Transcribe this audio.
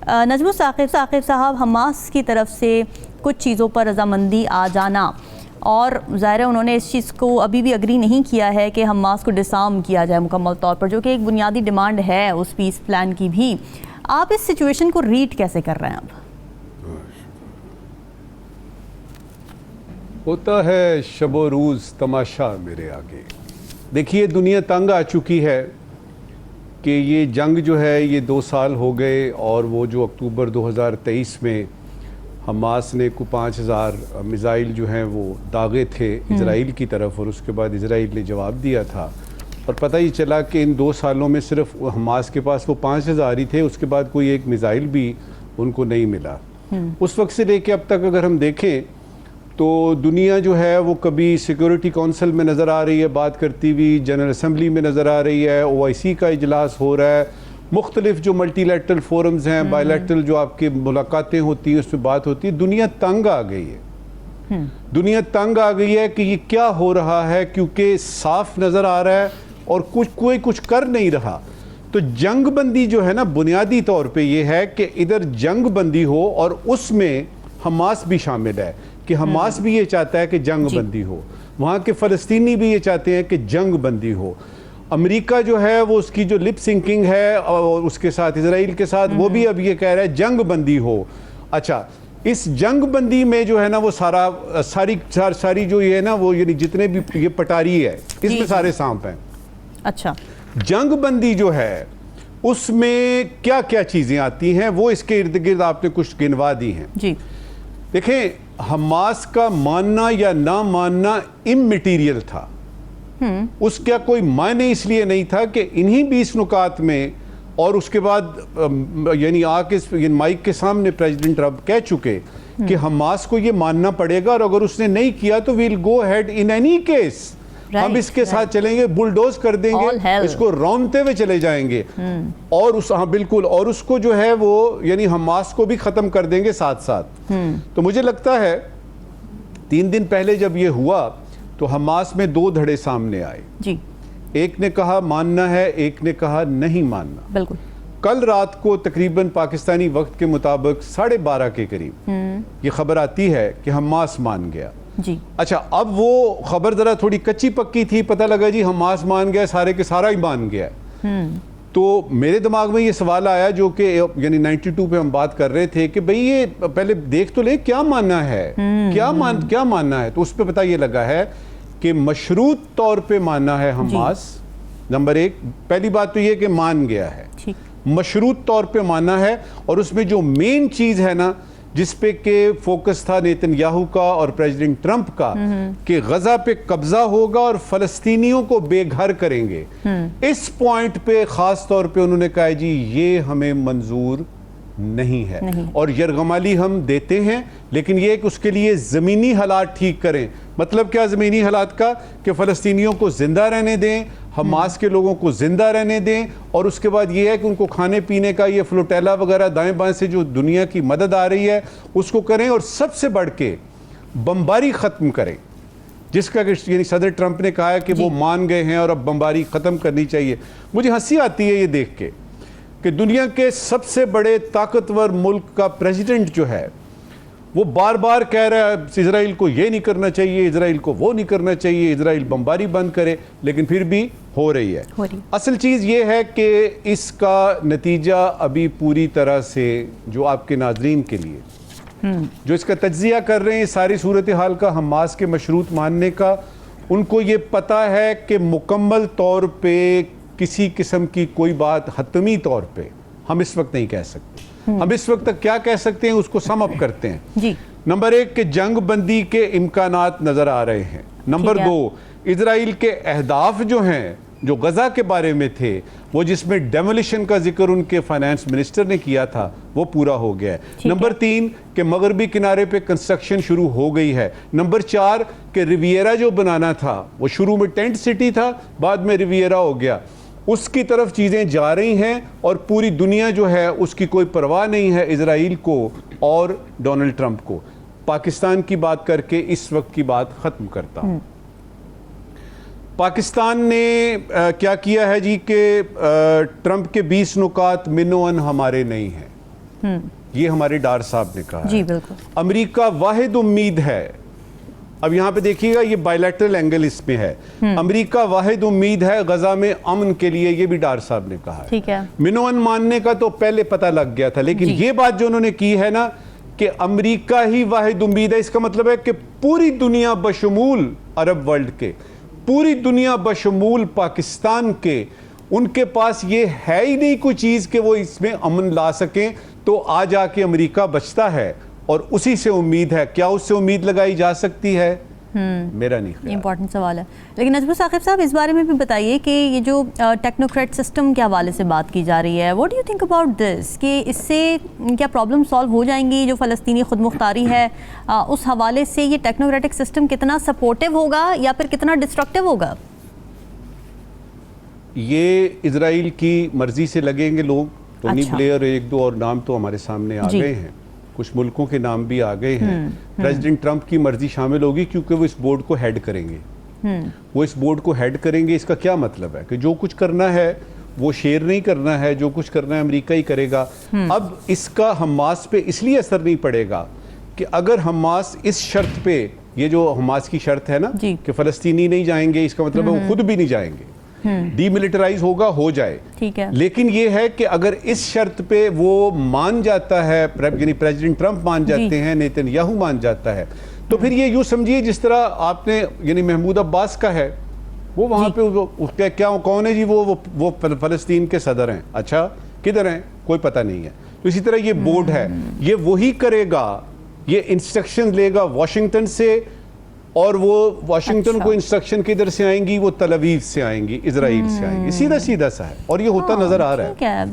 नजमुल साकिब साहब, हमास की तरफ से कुछ चीज़ों पर रजामंदी आ जाना, और ज़ाहिर है उन्होंने इस चीज़ को अभी भी अग्री नहीं किया है कि हमास को डिसआर्म किया जाए मुकम्मल तौर पर, जो कि एक बुनियादी डिमांड है उस पीस प्लान की भी। आप इस सिचुएशन को रीड कैसे कर रहे हैं? अब होता है शबो रोज़ तमाशा मेरे आगे। देखिए, दुनिया तंग आ चुकी है कि ये जंग जो है ये 2 साल हो गए, और वो जो अक्टूबर 2023 में हमास ने को 5000 मिज़ाइल जो हैं वो दागे थे इजराइल की तरफ, और उसके बाद इजराइल ने जवाब दिया था, और पता ही चला कि इन 2 सालों में सिर्फ हमास के पास वो 5000 ही थे, उसके बाद कोई एक मिज़ाइल भी उनको नहीं मिला। उस वक्त से लेके अब तक अगर हम देखें तो दुनिया जो है वो कभी सिक्योरिटी काउंसिल में नज़र आ रही है बात करती हुई, जनरल असम्बली में नज़र आ रही है, OIC का इजलास हो रहा है, मुख्तलिफ जो मल्टीलैटरल फोरम्स हैं, बायलैटरल जो आपकी मुलाकातें होती हैं उसमें बात होती है। दुनिया तंग आ गई है। दुनिया तंग आ गई है कि ये क्या हो रहा है, क्योंकि साफ नज़र आ रहा है और कोई कुछ कर नहीं रहा। तो जंग बंदी जो है ना, बुनियादी तौर पे ये है कि इधर जंग बंदी हो, और उसमें हमास भी शामिल है कि हमास भी ये चाहता है कि जंग बंदी हो, वहाँ के फ़लस्तीनी भी ये चाहते हैं कि जंग बंदी हो। अमेरिका जो है वो उसकी जो लिप सिंकिंग है और उसके साथ इजराइल के साथ, वो भी अब ये कह रहा है जंग बंदी हो। अच्छा, इस जंग बंदी में जो है ना वो सारी जो ये है ना वो यानी जितने भी ये पटारी है इसमें सारे सांप हैं। अच्छा, जंग बंदी जो है उसमें क्या क्या चीज़ें आती हैं वो इसके इर्द गिर्द आपने कुछ गिनवा दी हैं जी। देखें, हमास का मानना या ना मानना इममटीरियल था, उसका कोई मायने इसलिए नहीं था कि इन्हीं 20 नुकात में, और उसके बाद यानी आके माइक के सामने प्रेसिडेंट ट्रंप कह चुके कि हमास को ये मानना पड़ेगा, और अगर उसने नहीं किया तो we'll go ahead in any case, हम इसके साथ चलेंगे, बुलडोज कर देंगे, इसको रौंदते हुए चले जाएंगे, और हाँ बिल्कुल, और उसको जो है वो यानी हमास को भी खत्म कर देंगे साथ साथ। तो मुझे लगता है 3 दिन पहले जब ये हुआ तो हमास में 2 धड़े सामने आए जी। एक ने कहा मानना है, एक ने कहा नहीं मानना। बिल्कुल। कल रात को तकरीबन पाकिस्तानी वक्त के मुताबिक 12:30 के करीब ये खबर आती है कि हमास मान गया जी। अच्छा, अब वो खबर जरा थोड़ी कच्ची पक्की थी, पता लगा जी हमास मान गया, सारे के सारा ही मान गया। तो मेरे दिमाग में ये सवाल आया, जो कि यानी 92 पे हम बात कर रहे थे कि भाई ये पहले देख तो ले क्या मानना है, क्या मानना है। तो उस पर पता ये लगा है कि मशरूत तौर पे मानना है हमास। नंबर 1, पहली बात तो ये कि मान गया है, मशरूत तौर पे मानना है, और उसमें जो मेन चीज है ना जिस पे के फोकस था नेतन्याहू का और प्रेसिडेंट ट्रंप का कि गजा पे कब्जा होगा और फलस्तीनियों को बेघर करेंगे, इस पॉइंट पे खास तौर पे उन्होंने कहा जी ये हमें मंजूर नहीं है, और यरगमाली हम देते हैं, लेकिन ये कि उसके लिए ज़मीनी हालात ठीक करें। मतलब क्या ज़मीनी हालात का, कि फ़लस्तीनियों को ज़िंदा रहने दें, हमास के लोगों को ज़िंदा रहने दें, और उसके बाद ये है कि उनको खाने पीने का ये फ्लोटेला वगैरह दाएं बाएं से जो दुनिया की मदद आ रही है उसको करें, और सबसे बढ़ के बमबारी ख़त्म करें, जिसका यानी सदर ट्रंप ने कहा है कि वो मान गए हैं और अब बमबारी ख़त्म करनी चाहिए। मुझे हंसी आती है ये देख के कि दुनिया के सबसे बड़े ताकतवर मुल्क का प्रेसिडेंट जो है वो बार बार कह रहा है इजराइल को ये नहीं करना चाहिए, इजराइल को वो नहीं करना चाहिए, इजराइल बमबारी बंद करे, लेकिन फिर भी हो रही है। असल चीज़ ये है कि इसका नतीजा अभी पूरी तरह से जो आपके नाजरीन के लिए जो इसका तज्जिया कर रहे हैं सारी सूरत हाल का, हमास के मशरूत मानने का, उनको ये पता है कि मुकम्मल तौर पे किसी किस्म की कोई बात हतमी तौर पे हम इस वक्त नहीं कह सकते। हम इस वक्त तक क्या कह सकते हैं उसको सम अप करते हैं जी। नंबर 1 के जंग बंदी के इम्कानात नजर आ रहे हैं। नंबर 2, इजराइल के अहदाफ जो हैं जो गजा के बारे में थे, वो जिसमें डेमोलिशन का जिक्र उनके फाइनेंस मिनिस्टर ने किया था, वो पूरा हो गया है। नंबर 3 के मगरबी किनारे पे कंस्ट्रक्शन शुरू हो गई है। नंबर 4 के रिवियरा जो बनाना था, वो शुरू में टेंट सिटी था, बाद में रिवियरा हो गया, उसकी तरफ चीज़ें जा रही हैं, और पूरी दुनिया जो है उसकी कोई परवाह नहीं है इजराइल को और डोनाल्ड ट्रंप को। पाकिस्तान की बात करके इस वक्त की बात ख़त्म करता हूँ। पाकिस्तान ने क्या किया है जी कि ट्रंप के 20 नुकात मिनोअन हमारे नहीं हैं। ये हमारे डार साहब ने कहा जी है। बिल्कुल। अमेरिका वाहिद उम्मीद है, अब यहाँ पे देखिएगा ये बायलैटरल एंगल इसमें है, अमेरिका वाहिद उम्मीद है गजा में अमन के लिए, ये भी डार साहब ने कहा है। ठीक है। मिनोअन मानने का तो पहले पता लग गया था, लेकिन जी। ये बात जो उन्होंने की है ना कि अमेरिका ही वाहिद उम्मीद है, इसका मतलब है कि पूरी दुनिया बशमूल अरब वर्ल्ड के, पूरी दुनिया बशमूल पाकिस्तान के, उनके पास ये है ही नहीं कोई चीज़ कि वो इसमें अमन ला सकें, तो आ जाके अमेरिका बचता है और उसी से उम्मीद है। क्या उससे उम्मीद लगाई जा सकती है? मेरा नहीं ख्याल। इम्पॉर्टेंट सवाल है। लेकिन नजमुल साकिब साहब, इस बारे में भी बताइए कि ये जो टेक्नोक्रेट सिस्टम के हवाले से बात की जा रही है, what do you think about this, कि इससे क्या प्रॉब्लम सॉल्व हो जाएंगी? जो फ़लस्तीनी खुद मुख्तारी है, उस हवाले से ये टेक्नोक्रेटिक सिस्टम कितना सपोर्टिव होगा या फिर कितना डिस्ट्रक्टिव होगा? ये इजराइल की मर्जी से लगेंगे लोग। टोनी अच्छा। ब्लेयर, एक दो और नाम तो हमारे सामने आ जी। गए हैं, कुछ मुल्कों के नाम भी आ गए हैं। प्रेसिडेंट ट्रंप की मर्जी शामिल होगी क्योंकि वो इस बोर्ड को हेड करेंगे। वो इस बोर्ड को हेड करेंगे, इसका क्या मतलब है कि जो कुछ करना है वो शेयर नहीं करना है, जो कुछ करना है अमेरिका ही करेगा। अब इसका हमास पे इसलिए असर नहीं पड़ेगा कि अगर हमास इस शर्त पे, ये जो हमास की शर्त है ना जी। कि फ़लस्तीनी नहीं जाएंगे, इसका मतलब है वो खुद भी नहीं जाएंगे, डीमिलिटराइज होगा, हो जाए। ठीक है। लेकिन ये है कि अगर इस शर्त पे वो मान जाता है, यानी प्रेसिडेंट ट्रंप मान जाते हैं, नेतन्याहू मान जाता है, तो फिर ये यूं समझिए जिस तरह आपने यानी महमूद अब्बास का है, वो वहाँ पे उसका क्या कौन है जी, वो फ़लस्तीन के सदर हैं। अच्छा, किधर हैं कोई पता नहीं है। तो इसी तरह ये बोर्ड है, ये वही करेगा, ये इंस्ट्रक्शन लेगा वॉशिंगटन से, और वो वॉशिंगटन अच्छा। को इंस्ट्रक्शन किधर से आएंगी? वो तल अवीव से आएंगी, इजराइल से आएंगी। सीधा सीधा सा है और ये होता नजर आ रहा है। ठीक है।